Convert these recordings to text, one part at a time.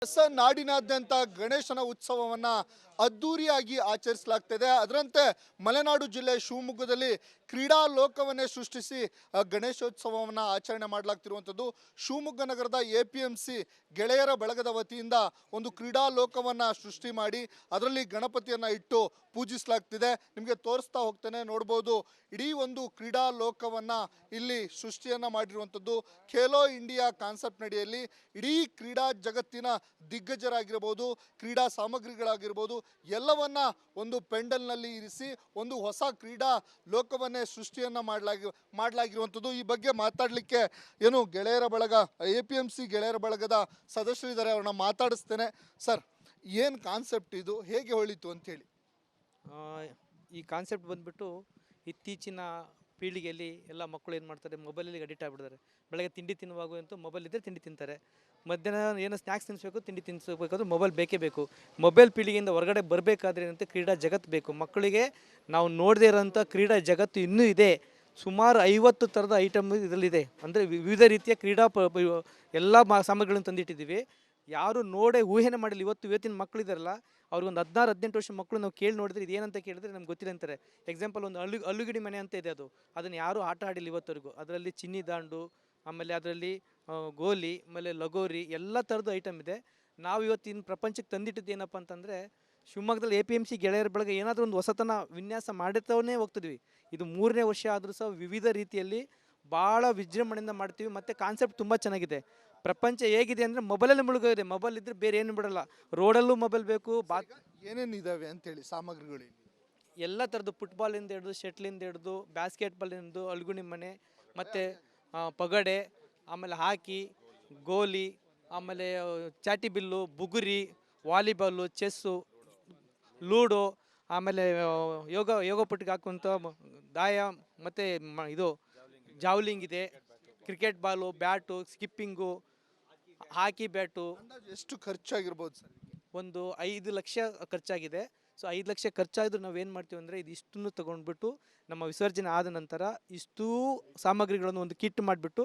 ಹೊಸ ನಾಡಿನಾದ್ಯಂತ ಗಣೇಶನ ಉತ್ಸವವನ್ನ ಅದ್ದೂರಿಯಾಗಿ ಆಚರಿಸಲಾಗ್ತಿದೆ. ಅದರಂತೆ ಮಲೆನಾಡು ಜಿಲ್ಲೆ ಶಿವಮೊಗ್ಗದಲ್ಲಿ ಕ್ರೀಡಾ ಲೋಕವನ್ನೇ ಸೃಷ್ಟಿಸಿ ಗಣೇಶೋತ್ಸವವನ್ನು ಆಚರಣೆ ಮಾಡಲಾಗ್ತಿರುವಂಥದ್ದು. ಶಿವಮೊಗ್ಗ ನಗರದ APMC ಗೆಳೆಯರ ಬಳಗದ ವತಿಯಿಂದ ಒಂದು ಕ್ರೀಡಾ ಲೋಕವನ್ನು ಸೃಷ್ಟಿ ಮಾಡಿ ಅದರಲ್ಲಿ ಗಣಪತಿಯನ್ನು ಇಟ್ಟು ಪೂಜಿಸಲಾಗ್ತಿದೆ. ನಿಮಗೆ ತೋರಿಸ್ತಾ ಹೋಗ್ತೇನೆ, ನೋಡ್ಬೋದು. ಇಡೀ ಒಂದು ಕ್ರೀಡಾ ಲೋಕವನ್ನು ಇಲ್ಲಿ ಸೃಷ್ಟಿಯನ್ನು ಮಾಡಿರುವಂಥದ್ದು. ಖೇಲೋ ಇಂಡಿಯಾ ಕಾನ್ಸೆಪ್ಟ್ ನಡಿಯಲ್ಲಿ ಇಡೀ ಕ್ರೀಡಾ ಜಗತ್ತಿನ ದಿಗ್ಗಜರಾಗಿರ್ಬೋದು, ಕ್ರೀಡಾ ಸಾಮಗ್ರಿಗಳಾಗಿರ್ಬೋದು, ಎಲ್ಲವನ್ನ ಒಂದು ಪೆಂಡಲ್ನಲ್ಲಿ ಇರಿಸಿ ಒಂದು ಹೊಸ ಕ್ರೀಡಾ ಲೋಕವನ್ನೇ ಸೃಷ್ಟಿಯನ್ನು ಮಾಡಲಾಗಿರುವಂಥದ್ದು. ಈ ಬಗ್ಗೆ ಮಾತಾಡಲಿಕ್ಕೆ ಗೆಳೆಯರ ಬಳಗ APMC ಗೆಳೆಯರ ಬಳಗದ ಸದಸ್ಯರಿದ್ದಾರೆ, ಅವ್ರನ್ನ ಮಾತಾಡಿಸ್ತೇನೆ. ಸರ್, ಏನು ಕಾನ್ಸೆಪ್ಟ್ ಇದು, ಹೇಗೆ ಹೊಳಿತು ಅಂತೇಳಿ? ಈ ಕಾನ್ಸೆಪ್ಟ್ ಬಂದ್ಬಿಟ್ಟು ಇತ್ತೀಚಿನ ಪೀಳಿಗೆಯಲ್ಲಿ ಎಲ್ಲ ಮಕ್ಕಳು ಏನು ಮಾಡ್ತಾರೆ, ಮೊಬೈಲಲ್ಲಿ ಅಡಿಕ್ಟ್ ಆಗಿಬಿಡ್ತಾರೆ. ಬೆಳಗ್ಗೆ ತಿಂಡಿ ತಿನ್ನುವಾಗ ಅಂತೂ ಮೊಬೈಲ್ ಇದ್ದರೆ ತಿಂಡಿ ತಿಂತಾರೆ. ಮಧ್ಯಾಹ್ನ ಏನೋ ಸ್ನ್ಯಾಕ್ಸ್ ತಿನ್ನಿಸ್ಬೇಕು, ತಿಂಡಿ ತಿನ್ನಿಸ್ಬೇಕಾದ್ರೂ ಮೊಬೈಲ್ ಬೇಕೇ ಬೇಕು. ಮೊಬೈಲ್ ಪೀಳಿಗೆಯಿಂದ ಹೊರಗಡೆ ಬರಬೇಕಾದ್ರೆ ಏನಂತೆ ಕ್ರೀಡಾ ಜಗತ್ತು ಬೇಕು. ಮಕ್ಕಳಿಗೆ ನಾವು ನೋಡದೇ ಇರೋಂಥ ಕ್ರೀಡಾ ಜಗತ್ತು ಇನ್ನೂ ಇದೆ. ಸುಮಾರು 50 ಥರದ ಐಟಮ್ ಇದರಲ್ಲಿದೆ. ಅಂದರೆ ವಿವಿಧ ರೀತಿಯ ಕ್ರೀಡಾ ಎಲ್ಲ ಸಾಮಗ್ರಿಗಳನ್ನು ತಂದಿಟ್ಟಿದ್ದೀವಿ. ಯಾರು ನೋಡೇ ಊಹೆನೇ ಮಾಡಿಲ್ಲ. ಇವತ್ತಿನ ಮಕ್ಕಳಿದಾರಲ್ಲ, ಅವ್ರಿಗೊಂದು 16-18 ವರ್ಷ ಮಕ್ಕಳು ನಾವು ಕೇಳಿ ನೋಡಿದ್ರೆ ಇದೇನಂತ ಕೇಳಿದ್ರೆ ನಮ್ಗೆ ಗೊತ್ತಿಲ್ಲ ಅಂತಾರೆ. ಎಕ್ಸಾಂಪಲ್, ಒಂದು ಅಲ್ಲುಗಿಡಿ ಮನೆ ಅಂತ ಇದೆ, ಅದನ್ನು ಯಾರೂ ಆಟ ಆಡಿಲ್ಲ ಇವತ್ತವರೆಗೂ. ಅದರಲ್ಲಿ ಚಿನ್ನಿ ದಾಂಡು, ಆಮೇಲೆ ಅದರಲ್ಲಿ ಗೋಲಿ, ಆಮೇಲೆ ಲಗೋರಿ, ಎಲ್ಲ ಥರದ್ದು ಐಟಮ್ ಇದೆ. ನಾವು ಇವತ್ತಿನ ಪ್ರಪಂಚಕ್ಕೆ ತಂದಿಟ್ಟಿದ್ದು ಏನಪ್ಪ ಅಂತಂದರೆ, ಶಿವಮೊಗ್ಗದಲ್ಲಿ APMC ಗೆಳೆಯರ ಬಳಗ ಏನಾದರೂ ಒಂದು ಹೊಸತನ ವಿನ್ಯಾಸ ಮಾಡುತ್ತವೇ ಹೋಗ್ತಿದ್ವಿ. ಇದು 3ನೇ ವರ್ಷ ಆದರೂ ಸಹ ವಿವಿಧ ರೀತಿಯಲ್ಲಿ ಭಾಳ ವಿಜೃಂಭಣೆಯಿಂದ ಮಾಡ್ತೀವಿ. ಮತ್ತು ಕಾನ್ಸೆಪ್ಟ್ ತುಂಬ ಚೆನ್ನಾಗಿದೆ. ಪ್ರಪಂಚ ಹೇಗಿದೆ ಅಂದರೆ ಮೊಬೈಲಲ್ಲಿ ಮುಳುಗೋಗಿದೆ. ಮೊಬೈಲ್ ಇದ್ದರೆ ಬೇರೆ ಏನು ಬಿಡಲ್ಲ. ರೋಡಲ್ಲೂ ಮೊಬೈಲ್ ಬೇಕು. ಏನೇನು ಇದಾವೆ ಅಂತೇಳಿ ಸಾಮಗ್ರಿಗಳು? ಎಲ್ಲ ಥರದ್ದು, ಫುಟ್ಬಾಲಿಂದ ಹಿಡಿದು, ಶಟ್ಲಿಂದ ಹಿಡಿದು, ಬ್ಯಾಸ್ಕೆಟ್ಬಾಲಿಂದು, ಅಲ್ಗುಣಿ ಮನೆ, ಮತ್ತು ಪಗಡೆ, ಆಮೇಲೆ ಹಾಕಿ, ಗೋಲಿ, ಆಮೇಲೆ ಚಾಟಿ ಬಿಲ್ಲು, ಬುಗುರಿ, ವಾಲಿಬಾಲು, ಚೆಸ್ಸು, ಲೂಡೋ, ಆಮೇಲೆ ಯೋಗ ಪಟ್ಟಿಗೆ ಹಾಕುವಂಥ ದಾಯ, ಮತ್ತು ಇದು ಜಾವ್ಲಿಂಗ್ ಇದೆ, ಕ್ರಿಕೆಟ್ ಬಾಲು, ಬ್ಯಾಟು, ಸ್ಕಿಪ್ಪಿಂಗು, ಹಾಕಿ ಬ್ಯಾಟು. ಎಷ್ಟು ಖರ್ಚಾಗಿರ್ಬೋದು ಸರ್? ಒಂದು 5 ಲಕ್ಷ ಖರ್ಚಾಗಿದೆ. ಸೊ 5 ಲಕ್ಷ ಖರ್ಚಾದರೂ ನಾವೇನು ಮಾಡ್ತೀವಿ ಅಂದರೆ, ಇದಿಷ್ಟನ್ನು ತೊಗೊಂಡ್ಬಿಟ್ಟು ನಮ್ಮ ವಿಸರ್ಜನೆ ಆದ ನಂತರ ಇಷ್ಟೂ ಸಾಮಗ್ರಿಗಳನ್ನು ಒಂದು ಕಿಟ್ ಮಾಡಿಬಿಟ್ಟು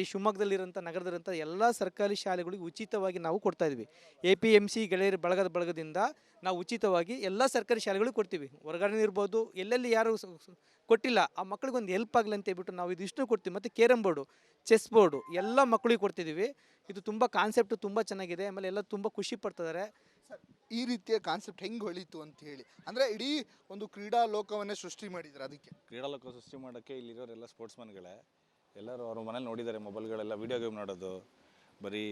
ಶಿವಮೊಗ್ಗದಲ್ಲಿರೋಂಥ ನಗರದಲ್ಲಿರೋಂಥ ಎಲ್ಲ ಸರ್ಕಾರಿ ಶಾಲೆಗಳಿಗೆ ಉಚಿತವಾಗಿ ನಾವು ಕೊಡ್ತಾಯಿದ್ವಿ. APMC ಗೆಳೆಯರ ಬಳಗದಿಂದ ನಾವು ಉಚಿತವಾಗಿ ಎಲ್ಲ ಸರ್ಕಾರಿ ಶಾಲೆಗಳಿಗೆ ಕೊಡ್ತೀವಿ. ಹೊರಗಡೆ ಇರ್ಬೋದು, ಎಲ್ಲೆಲ್ಲಿ ಯಾರು ಕೊಟ್ಟಿಲ್ಲ ಆ ಮಕ್ಕಳಿಗೆ ಒಂದು ಹೆಲ್ಪ್ ಆಗಲಿ ಅಂತ ಹೇಳ್ಬಿಟ್ಟು ನಾವು ಇದಿಷ್ಟು ಕೊಡ್ತೀವಿ. ಮತ್ತು ಕೇರಮ್ ಬೋರ್ಡು, ಚೆಸ್ ಬೋರ್ಡು ಎಲ್ಲ ಮಕ್ಕಳಿಗೆ ಕೊಡ್ತಿದ್ದೀವಿ. ಇದು ತುಂಬ ಕಾನ್ಸೆಪ್ಟು ತುಂಬ ಚೆನ್ನಾಗಿದೆ. ಆಮೇಲೆ ಎಲ್ಲ ತುಂಬ ಖುಷಿ ಪಡ್ತಿದ್ದಾರೆ. ಈ ರೀತಿಯ ಕಾನ್ಸೆಪ್ಟ್ ಹೆಂಗೆ ಹೊಳಿತು ಅಂತ ಹೇಳಿ, ಅಂದರೆ ಇಡೀ ಒಂದು ಕ್ರೀಡಾ ಲೋಕವನ್ನೇ ಸೃಷ್ಟಿ ಮಾಡಿದ್ರು. ಅದಕ್ಕೆ ಕ್ರೀಡಾ ಲೋಕ ಸೃಷ್ಟಿ ಮಾಡೋಕ್ಕೆ ಇಲ್ಲಿರೋರೆಲ್ಲ ಸ್ಪೋರ್ಟ್ಸ್ಮನ್ಗಳೇ. ಎಲ್ಲರೂ ಅವ್ರ ಮನೇಲಿ ನೋಡಿದ್ದಾರೆ, ಮೊಬೈಲ್ಗಳೆಲ್ಲ ವೀಡಿಯೋ ಗೇಮ್ ನೋಡೋದು, ಬರೀ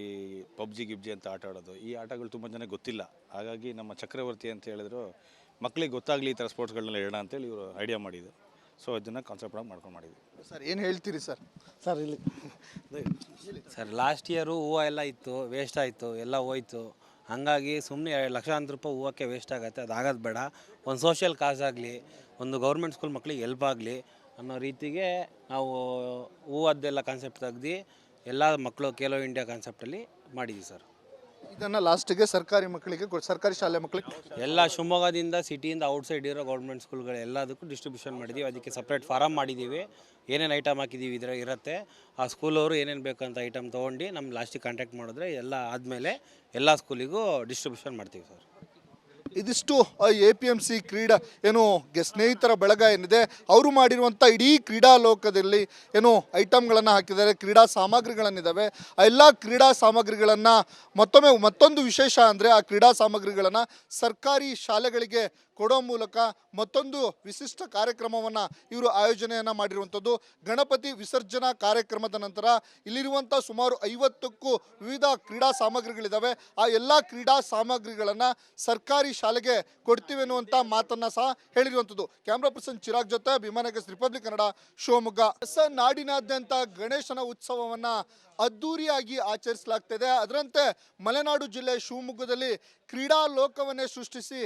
ಪಬ್ಜಿ ಗಿಬ್ಜಿ ಅಂತ ಆಟ ಆಡೋದು. ಈ ಆಟಗಳು ತುಂಬ ಜನಕ್ಕೆ ಗೊತ್ತಿಲ್ಲ. ಹಾಗಾಗಿ ನಮ್ಮ ಚಕ್ರವರ್ತಿ ಅಂತ ಹೇಳಿದ್ರು, ಮಕ್ಕಳಿಗೆ ಗೊತ್ತಾಗಲಿ ಈ ಥರ ಸ್ಪೋರ್ಟ್ಸ್ಗಳನ್ನೆಲ್ಲ ಹೇಳೋಣ ಅಂತೇಳಿ ಇವರು ಐಡಿಯಾ ಮಾಡಿದ್ದು. ಸೊ ಇದನ್ನು ಕಾನ್ಸೆಪ್ಟಾಗಿ ಮಾಡ್ಕೊಂಡು ಮಾಡಿದ್ವಿ. ಸರ್, ಏನು ಹೇಳ್ತೀರಿ ಸರ್? ಸರ್, ಇಲ್ಲಿ ಸರ್ ಲಾಸ್ಟ್ ಇಯರು ಹೂವು ಎಲ್ಲ ಇತ್ತು, ವೇಸ್ಟ್ ಆಯಿತು, ಎಲ್ಲ ಹೋಯ್ತು. ಹಾಗಾಗಿ ಸುಮ್ಮನೆ ಲಕ್ಷಾಂತರ ರೂಪಾಯಿ ಹೂವಕ್ಕೆ ವೇಸ್ಟ್ ಆಗುತ್ತೆ. ಅದು ಆಗೋದು ಬೇಡ. ಒಂದು ಸೋಷಿಯಲ್ ಕಾಸ್ ಆಗಲಿ, ಒಂದು ಗೌರ್ಮೆಂಟ್ ಸ್ಕೂಲ್ ಮಕ್ಕಳಿಗೆ ಹೆಲ್ಪ್ ಆಗಲಿ ಅನ್ನೋ ರೀತಿಗೆ ನಾವು ಹೂವದ್ದೆಲ್ಲ ಕಾನ್ಸೆಪ್ಟ್ ತೆಗ್ದು ಎಲ್ಲ ಮಕ್ಕಳು ಖೇಲೋ ಇಂಡಿಯಾ ಕಾನ್ಸೆಪ್ಟಲ್ಲಿ ಮಾಡಿದ್ವಿ ಸರ್. ಇದನ್ನು ಲಾಸ್ಟಿಗೆ ಸರ್ಕಾರಿ ಮಕ್ಕಳಿಗೆ, ಸರ್ಕಾರಿ ಶಾಲೆ ಮಕ್ಕಳಿಗೆ, ಎಲ್ಲ ಶಿವಮೊಗ್ಗದಿಂದ ಸಿಟಿಯಿಂದ ಔಟ್ಸೈಡ್ ಇರೋ ಗೌರ್ಮೆಂಟ್ ಸ್ಕೂಲ್ಗಳು ಎಲ್ಲದಕ್ಕೂ ಡಿಸ್ಟ್ರಿಬ್ಯೂಷನ್ ಮಾಡಿದ್ದೀವಿ. ಅದಕ್ಕೆ ಸಪ್ರೇಟ್ ಫಾರಮ್ ಮಾಡಿದ್ದೀವಿ. ಏನೇನು ಐಟಮ್ ಹಾಕಿದ್ದೀವಿ ಇರುತ್ತೆ. ಆ ಸ್ಕೂಲವರು ಏನೇನು ಬೇಕಂತ ಐಟಮ್ ತೊಗೊಂಡು ನಮ್ಮ ಲಾಸ್ಟಿಗೆ ಕಾಂಟ್ಯಾಕ್ಟ್ ಮಾಡಿದ್ರೆ ಎಲ್ಲ ಆದಮೇಲೆ ಎಲ್ಲ ಸ್ಕೂಲಿಗೂ ಡಿಸ್ಟ್ರಿಬ್ಯೂಷನ್ ಮಾಡ್ತೀವಿ ಸರ್. ಇದಿಷ್ಟು APMC ಕ್ರೀಡಾ ಸ್ನೇಹಿತರ ಬಳಗ ಏನಿದೆ ಅವರು ಮಾಡಿರುವಂಥ ಇಡೀ ಕ್ರೀಡಾ ಲೋಕದಲ್ಲಿ ಐಟಮ್ಗಳನ್ನು ಹಾಕಿದ್ದಾರೆ, ಕ್ರೀಡಾ ಸಾಮಗ್ರಿಗಳನ್ನಿದ್ದಾವೆ. ಆ ಎಲ್ಲ ಕ್ರೀಡಾ ಸಾಮಗ್ರಿಗಳನ್ನು ಮತ್ತೊಂದು ವಿಶೇಷ ಅಂದರೆ, ಆ ಕ್ರೀಡಾ ಸಾಮಗ್ರಿಗಳನ್ನು ಸರ್ಕಾರಿ ಶಾಲೆಗಳಿಗೆ ಕೊಡೋ ಮೂಲಕ ಮತ್ತೊಂದು ವಿಶಿಷ್ಟ ಕಾರ್ಯಕ್ರಮವನ್ನು ಇವರು ಆಯೋಜನೆಯನ್ನು ಮಾಡಿರುವಂಥದ್ದು. ಗಣಪತಿ ವಿಸರ್ಜನಾ ಕಾರ್ಯಕ್ರಮದ ನಂತರ ಇಲ್ಲಿರುವಂಥ ಸುಮಾರು 50ಕ್ಕೂ ವಿವಿಧ ಕ್ರೀಡಾ ಸಾಮಗ್ರಿಗಳಿದ್ದಾವೆ. ಆ ಎಲ್ಲ ಕ್ರೀಡಾ ಸಾಮಗ್ರಿಗಳನ್ನು ಸರ್ಕಾರಿ ಶಾಲೆಗೆ ಕೊಡ್ತೀವಿ ಅನ್ನುವಂಥ ಮಾತನ್ನು ಸಹ ಹೇಳಿರುವಂಥದ್ದು. ಕ್ಯಾಮ್ರಾ ಪರ್ಸನ್ ಚಿರಾಗ್ ಜೊತೆ ಅಭಿಮಾನಕ ರಿಪಬ್ಲಿಕ್ ಕನ್ನಡ, ಶಿವಮೊಗ್ಗ. ಹೊಸ ನಾಡಿನಾದ್ಯಂತ ಗಣೇಶನ ಉತ್ಸವವನ್ನು ಅದ್ದೂರಿಯಾಗಿ ಆಚರಿಸಲಾಗ್ತಿದೆ. ಅದರಂತೆ ಮಲೆನಾಡು ಜಿಲ್ಲೆ ಶಿವಮೊಗ್ಗದಲ್ಲಿ ಕ್ರೀಡಾ ಲೋಕವನ್ನೇ ಸೃಷ್ಟಿಸಿ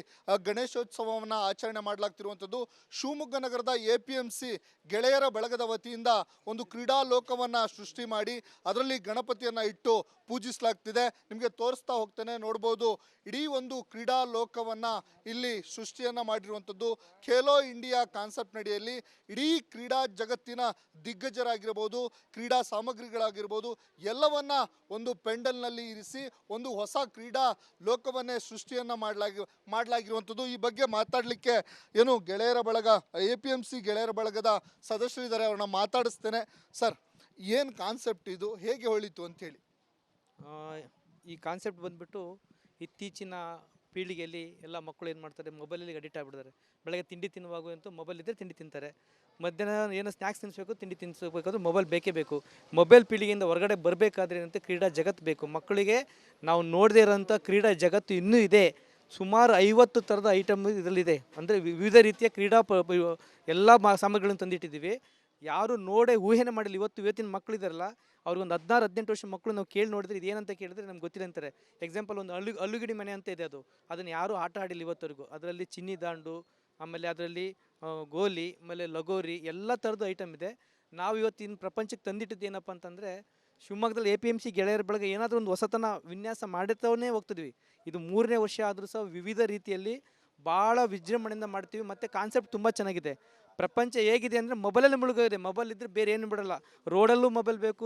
ಗಣೇಶೋತ್ಸವವನ್ನು ಆಚರಣೆ ಮಾಡಲಾಗ್ತಿರುವಂಥದ್ದು. ಶಿವಮೊಗ್ಗ ನಗರದ APMC ಗೆಳೆಯರ ಬಳಗದ ವತಿಯಿಂದ ಒಂದು ಕ್ರೀಡಾ ಲೋಕವನ್ನು ಸೃಷ್ಟಿ ಮಾಡಿ ಅದರಲ್ಲಿ ಗಣಪತಿಯನ್ನು ಇಟ್ಟು ಪೂಜಿಸಲಾಗ್ತಿದೆ. ನಿಮಗೆ ತೋರಿಸ್ತಾ ಹೋಗ್ತೇನೆ, ನೋಡ್ಬೋದು. ಇಡೀ ಒಂದು ಕ್ರೀಡಾ ಲೋಕವನ್ನು ಇಲ್ಲಿ ಸೃಷ್ಟಿಯನ್ನು ಮಾಡಿರುವಂಥದ್ದು. ಖೇಲೋ ಇಂಡಿಯಾ ಕಾನ್ಸೆಪ್ಟ್ ನಡಿಯಲ್ಲಿ ಇಡೀ ಕ್ರೀಡಾ ಜಗತ್ತಿನ ದಿಗ್ಗಜರಾಗಿರ್ಬೋದು, ಕ್ರೀಡಾ ಸಾಮಗ್ರಿಗಳಾಗಿರ್ಬೋದು, ಎಲ್ಲವನ್ನ ಒಂದು ಪೆಂಡಲ್ನಲ್ಲಿ ಇರಿಸಿ ಒಂದು ಹೊಸ ಕ್ರೀಡಾ ಲೋಕವನ್ನೇ ಸೃಷ್ಟಿಯನ್ನು ಮಾಡಲಾಗಿರುವಂಥದ್ದು. ಈ ಬಗ್ಗೆ ಮಾತಾಡಲಿಕ್ಕೆ ಏನು ಗೆಳೆಯರ ಬಳಗ APMC ಗೆಳೆಯರ ಬಳಗದ ಸದಸ್ಯರಿದ್ದಾರೆ, ಅವ್ರನ್ನ ಮಾತಾಡಿಸ್ತೇನೆ. ಸರ್, ಏನು ಕಾನ್ಸೆಪ್ಟ್ ಇದು, ಹೇಗೆ ಹೊಳಿತು ಅಂತೇಳಿ? ಈ ಕಾನ್ಸೆಪ್ಟ್ ಬಂದ್ಬಿಟ್ಟು ಇತ್ತೀಚಿನ ಪೀಳಿಗೆಯಲ್ಲಿ ಎಲ್ಲ ಮಕ್ಕಳು ಏನು ಮಾಡ್ತಾರೆ, ಮೊಬೈಲಲ್ಲಿ ಅಡಿಕ್ಟ್ ಆಗಿಬಿಡ್ತಾರೆ. ಬೆಳಗ್ಗೆ ತಿಂಡಿ ತಿನ್ನುವಾಗ ಅಂತೂ ಮೊಬೈಲ್ ಇದ್ದರೆ ತಿಂಡಿ ತಿಂತಾರೆ. ಮಧ್ಯಾಹ್ನ ಏನೋ ಸ್ನ್ಯಾಕ್ಸ್ ತಿನ್ನಿಸ್ಬೇಕು, ತಿಂಡಿ ತಿನ್ನಿಸ್ಬೇಕಾದ್ರೂ ಮೊಬೈಲ್ ಬೇಕೇ ಬೇಕು. ಮೊಬೈಲ್ ಪೀಳಿಗೆಯಿಂದ ಹೊರಗಡೆ ಬರಬೇಕಾದ್ರೆ ಏನಂತೆ ಕ್ರೀಡಾ ಜಗತ್ತು ಬೇಕು. ಮಕ್ಕಳಿಗೆ ನಾವು ನೋಡದೇ ಇರೋಂಥ ಕ್ರೀಡಾ ಜಗತ್ತು ಇನ್ನೂ ಇದೆ. ಸುಮಾರು 50 ಥರದ ಐಟಮ್ ಇದರಲ್ಲಿದೆ. ಅಂದರೆ ವಿವಿಧ ರೀತಿಯ ಕ್ರೀಡಾ ಎಲ್ಲ ಸಾಮಗ್ರಿಗಳನ್ನು ತಂದಿಟ್ಟಿದ್ದೀವಿ. ಯಾರು ನೋಡೇ ಊಹೆನೇ ಮಾಡಿಲ್ಲ. ಇವತ್ತಿನ ಮಕ್ಕಳಿದಾರಲ್ಲ, ಅವ್ರಿಗೊಂದು 16-18 ವರ್ಷ ಮಕ್ಕಳು ನಾವು ಕೇಳಿ ನೋಡಿದ್ರೆ ಇದೇನಂತ ಕೇಳಿದ್ರೆ ನಮ್ಗೆ ಗೊತ್ತಿಲ್ಲ ಅಂತಾರೆ. ಎಕ್ಸಾಂಪಲ್, ಒಂದು ಅಲ್ಲುಗಿಡಿ ಮನೆ ಅಂತ ಇದೆ, ಅದನ್ನು ಯಾರೂ ಆಟ ಆಡಿಲ್ಲ ಇವತ್ತವರೆಗೂ. ಅದರಲ್ಲಿ ಚಿನ್ನಿ ದಾಂಡು, ಆಮೇಲೆ ಅದರಲ್ಲಿ ಗೋಲಿ, ಆಮೇಲೆ ಲಗೋರಿ, ಎಲ್ಲ ಥರದ್ದು ಐಟಮ್ ಇದೆ. ನಾವು ಇವತ್ತಿನ ಪ್ರಪಂಚಕ್ಕೆ ತಂದಿಟ್ಟಿದ್ದು ಏನಪ್ಪ ಅಂತಂದರೆ, ಶಿವಮೊಗ್ಗದಲ್ಲಿ APMC ಗೆಳೆಯರ ಬಳಗ ಏನಾದರೂ ಒಂದು ಹೊಸತನ ವಿನ್ಯಾಸ ಮಾಡುತ್ತವೇ ಹೋಗ್ತಿದ್ವಿ. ಇದು 3ನೇ ವರ್ಷ ಆದರೂ ಸಹ ವಿವಿಧ ರೀತಿಯಲ್ಲಿ ಭಾಳ ವಿಜೃಂಭಣೆಯಿಂದ ಮಾಡ್ತೀವಿ. ಮತ್ತು ಕಾನ್ಸೆಪ್ಟ್ ತುಂಬ ಚೆನ್ನಾಗಿದೆ. ಪ್ರಪಂಚ ಹೇಗಿದೆ ಅಂದರೆ ಮೊಬೈಲಲ್ಲಿ ಮುಳುಗೋಗಿದೆ. ಮೊಬೈಲ್ ಇದ್ದರೆ ಬೇರೆ ಏನು ಬಿಡಲ್ಲ. ರೋಡಲ್ಲೂ ಮೊಬೈಲ್ ಬೇಕು.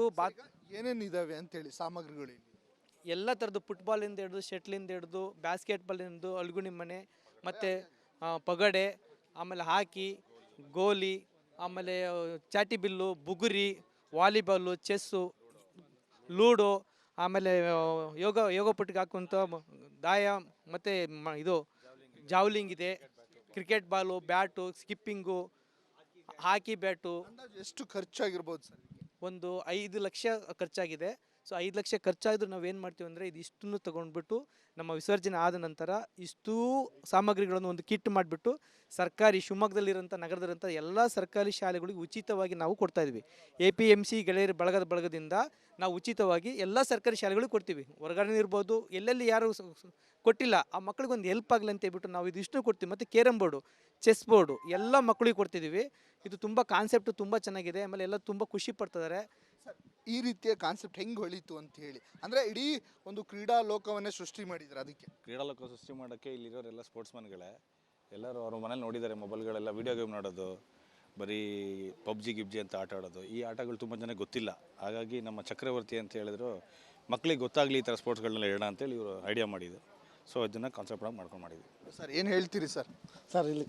ಏನೇನಿದ್ದಾವೆ ಅಂತೇಳಿ ಸಾಮಗ್ರಿಗಳು? ಎಲ್ಲ ಥರದ್ದು ಫುಟ್ಬಾಲಿಂದ ಹಿಡಿದು, ಶಟ್ಲಿಂದ ಹಿಡಿದು, ಬ್ಯಾಸ್ಕೆಟ್ಬಾಲಿಂದ, ಅಲ್ಗುಣಿ ಮನೆ, ಮತ್ತು ಪಗಡೆ, ಆಮೇಲೆ ಹಾಕಿ, ಗೋಲಿ, ಆಮೇಲೆ ಚಾಟಿ ಬಿಲ್ಲು, ಬುಗುರಿ, ವಾಲಿಬಾಲು, ಚೆಸ್ಸು, ಲೂಡೋ, ಆಮೇಲೆ ಯೋಗ ಪಟ್ಟಿಗೆ ಹಾಕುವಂಥ ದಾಯ, ಮತ್ತು ಇದು ಜಾವ್ಲಿಂಗ್ ಇದೆ, ಕ್ರಿಕೆಟ್ ಬಾಲು, ಬ್ಯಾಟು, ಸ್ಕಿಪ್ಪಿಂಗು, ಹಾಕಿ ಬ್ಯಾಟು. ಎಷ್ಟು ಖರ್ಚಾಗಿರ್ಬೋದು ಸರ್? ಒಂದು 5 ಲಕ್ಷ ಖರ್ಚಾಗಿದೆ. ಸೊ 5 ಲಕ್ಷ ಖರ್ಚಾದರೂ ನಾವೇನು ಮಾಡ್ತೀವಿ ಅಂದರೆ, ಇದಿಷ್ಟನ್ನು ತೊಗೊಂಡ್ಬಿಟ್ಟು ನಮ್ಮ ವಿಸರ್ಜನೆ ಆದ ನಂತರ ಇಷ್ಟೂ ಸಾಮಗ್ರಿಗಳನ್ನು ಒಂದು ಕಿಟ್ ಮಾಡಿಬಿಟ್ಟು ಶಿವಮೊಗ್ಗದಲ್ಲಿರೋಂಥ ನಗರದಲ್ಲಿರೋಂಥ ಎಲ್ಲ ಸರ್ಕಾರಿ ಶಾಲೆಗಳಿಗೆ ಉಚಿತವಾಗಿ ನಾವು ಕೊಡ್ತಾಯಿದ್ವಿ. APMC ಗೆಳೆಯರ ಬಳಗದಿಂದ ನಾವು ಉಚಿತವಾಗಿ ಎಲ್ಲ ಸರ್ಕಾರಿ ಶಾಲೆಗಳಿಗೆ ಕೊಡ್ತೀವಿ. ಹೊರಗಡೆ ಇರ್ಬೋದು, ಎಲ್ಲೆಲ್ಲಿ ಯಾರು ಕೊಟ್ಟಿಲ್ಲ ಆ ಮಕ್ಕಳಿಗೆ ಒಂದು ಹೆಲ್ಪ್ ಆಗಲಿ ಅಂತ ಹೇಳ್ಬಿಟ್ಟು ನಾವು ಇದಿಷ್ಟು ಕೊಡ್ತೀವಿ. ಮತ್ತು ಕೇರಮ್ ಬೋರ್ಡು, ಚೆಸ್ ಬೋರ್ಡು ಎಲ್ಲ ಮಕ್ಕಳಿಗೆ ಕೊಡ್ತಿದ್ದೀವಿ. ಇದು ತುಂಬ ಕಾನ್ಸೆಪ್ಟು ತುಂಬ ಚೆನ್ನಾಗಿದೆ. ಆಮೇಲೆ ಎಲ್ಲ ತುಂಬ ಖುಷಿ ಪಡ್ತಿದ್ದಾರೆ. ಈ ರೀತಿಯ ಕಾನ್ಸೆಪ್ಟ್ ಹೆಂಗೆ ಹೊಳಿತು ಅಂತ ಹೇಳಿ, ಅಂದರೆ ಇಡೀ ಒಂದು ಕ್ರೀಡಾ ಲೋಕವನ್ನೇ ಸೃಷ್ಟಿ ಮಾಡಿದ್ರು. ಅದಕ್ಕೆ ಕ್ರೀಡಾ ಲೋಕ ಸೃಷ್ಟಿ ಮಾಡೋಕ್ಕೆ ಇಲ್ಲಿರೋರೆಲ್ಲ ಸ್ಪೋರ್ಟ್ಸ್ಮನ್ಗಳೇ. ಎಲ್ಲರೂ ಅವ್ರ ಮನೇಲಿ ನೋಡಿದ್ದಾರೆ ಮೊಬೈಲ್ಗಳೆಲ್ಲ, ವೀಡಿಯೋ ಗೇಮ್ ನೋಡೋದು, ಬರೀ ಪಬ್ಜಿ ಗಿಬ್ಜಿ ಅಂತ ಆಟ ಆಡೋದು. ಈ ಆಟಗಳು ತುಂಬ ಜನಕ್ಕೆ ಗೊತ್ತಿಲ್ಲ. ಹಾಗಾಗಿ ನಮ್ಮ ಚಕ್ರವರ್ತಿ ಅಂತ ಹೇಳಿದ್ರು, ಮಕ್ಕಳಿಗೆ ಗೊತ್ತಾಗಲಿ ಈ ಥರ ಸ್ಪೋರ್ಟ್ಸ್ಗಳನ್ನೆಲ್ಲ ಹೇಳೋಣ ಅಂತೇಳಿ ಇವರು ಐಡಿಯಾ ಮಾಡಿದ್ದು. ಸೊ ಇದನ್ನು ಕಾನ್ಸೆಪ್ಟಾಗಿ ಮಾಡ್ಕೊಂಡು ಮಾಡಿದ್ವಿ. ಸರ್, ಏನು ಹೇಳ್ತೀರಿ ಸರ್? ಸರ್ ಇಲ್ಲಿ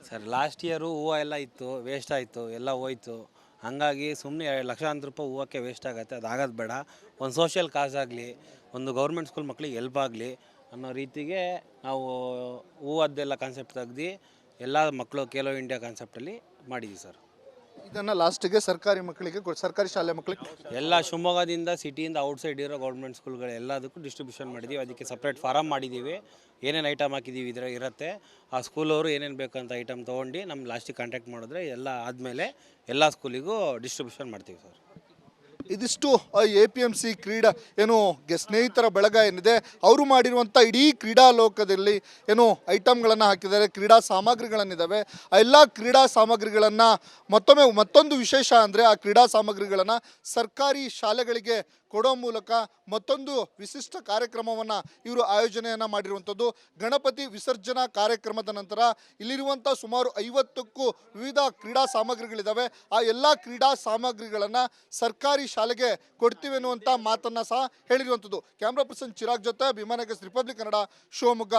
ಸರ್, ಲಾಸ್ಟ್ ಇಯರು ಹೂವು ಎಲ್ಲ ಇತ್ತು, ವೇಸ್ಟ್ ಆಯಿತು, ಎಲ್ಲ ಹೋಯ್ತು. ಹಾಗಾಗಿ ಸುಮ್ಮನೆ ಲಕ್ಷಾಂತರ ರೂಪಾಯಿ ಹೂವಕ್ಕೆ ವೇಸ್ಟ್ ಆಗುತ್ತೆ. ಅದಾಗೋದು ಬೇಡ. ಒಂದು ಸೋಷಿಯಲ್ ಕಾಸ್ ಆಗಲಿ, ಒಂದು ಗೌರ್ಮೆಂಟ್ ಸ್ಕೂಲ್ ಮಕ್ಕಳಿಗೆ ಹೆಲ್ಪ್ ಆಗಲಿ ಅನ್ನೋ ರೀತಿಗೆ ನಾವು ಹೂವದ್ದೆಲ್ಲ ಕಾನ್ಸೆಪ್ಟ್ ತೆಗ್ದು ಎಲ್ಲ ಮಕ್ಕಳು ಖೇಲೋ ಇಂಡಿಯಾ ಕಾನ್ಸೆಪ್ಟಲ್ಲಿ ಮಾಡಿದ್ದೀವಿ ಸರ್. ಇದನ್ನು ಲಾಸ್ಟಿಗೆ ಸರ್ಕಾರಿ ಮಕ್ಕಳಿಗೆ ಸರ್ಕಾರಿ ಶಾಲೆ ಮಕ್ಕಳಿಗೆ ಎಲ್ಲ ಶಿವಮೊಗ್ಗದಿಂದ, ಸಿಟಿಯಿಂದ ಔಟ್ಸೈಡ್ ಇರೋ ಗೌರ್ಮೆಂಟ್ ಸ್ಕೂಲ್ಗಳು ಎಲ್ಲದಕ್ಕೂ ಡಿಸ್ಟ್ರಿಬ್ಯೂಷನ್ ಮಾಡಿದ್ದೀವಿ. ಅದಕ್ಕೆ ಸಪ್ರೇಟ್ ಫಾರಮ್ ಮಾಡಿದ್ದೀವಿ. ಏನೇನು ಐಟಮ್ ಹಾಕಿದ್ದೀವಿ ಇದರ ಇರುತ್ತೆ. ಆ ಸ್ಕೂಲವರು ಏನೇನು ಬೇಕಂತ ಐಟಮ್ ತೊಗೊಂಡು ನಮ್ಮ ಲಾಸ್ಟಿಗೆ ಕಾಂಟ್ಯಾಕ್ಟ್ ಮಾಡಿದ್ರೆ ಎಲ್ಲ ಆದಮೇಲೆ ಎಲ್ಲ ಸ್ಕೂಲಿಗೂ ಡಿಸ್ಟ್ರಿಬ್ಯೂಷನ್ ಮಾಡ್ತೀವಿ ಸರ್. ಇದಿಷ್ಟು APMC ಕ್ರೀಡಾ ಏನು ಸ್ನೇಹಿತರ ಬಳಗ ಏನಿದೆ ಅವರು ಮಾಡಿರುವಂಥ ಇಡೀ ಕ್ರೀಡಾ ಲೋಕದಲ್ಲಿ ಏನು ಐಟಮ್ಗಳನ್ನು ಹಾಕಿದ್ದಾರೆ, ಕ್ರೀಡಾ ಸಾಮಗ್ರಿಗಳನ್ನಿದ್ದಾವೆ. ಆ ಎಲ್ಲ ಕ್ರೀಡಾ ಸಾಮಗ್ರಿಗಳನ್ನು ಮತ್ತೊಂದು ವಿಶೇಷ ಅಂದರೆ ಆ ಕ್ರೀಡಾ ಸಾಮಗ್ರಿಗಳನ್ನು ಸರ್ಕಾರಿ ಶಾಲೆಗಳಿಗೆ ಕೊಡೋ ಮೂಲಕ ಮತ್ತೊಂದು ವಿಶಿಷ್ಟ ಕಾರ್ಯಕ್ರಮವನ್ನು ಇವರು ಆಯೋಜನೆಯನ್ನು ಮಾಡಿರುವಂಥದ್ದು. ಗಣಪತಿ ವಿಸರ್ಜನಾ ಕಾರ್ಯಕ್ರಮದ ನಂತರ ಇಲ್ಲಿರುವಂಥ ಸುಮಾರು 50ಕ್ಕೂ ವಿವಿಧ ಕ್ರೀಡಾ ಸಾಮಗ್ರಿಗಳಿದ್ದಾವೆ. ಆ ಎಲ್ಲ ಕ್ರೀಡಾ ಸಾಮಗ್ರಿಗಳನ್ನು ಸರ್ಕಾರಿ ಶಾಲೆಗೆ ಕೊಡ್ತೀವಿ ಅನ್ನುವಂಥ ಮಾತನ್ನು ಸಹ ಹೇಳಿರುವಂಥದ್ದು. ಕ್ಯಾಮ್ರಾ ಪರ್ಸನ್ ಚಿರಾಗ್ ಜೊತೆ ಅಭಿಮಾನಕ ರಿಪಬ್ಲಿಕ್ ಕನ್ನಡ, ಶಿವಮೊಗ್ಗ.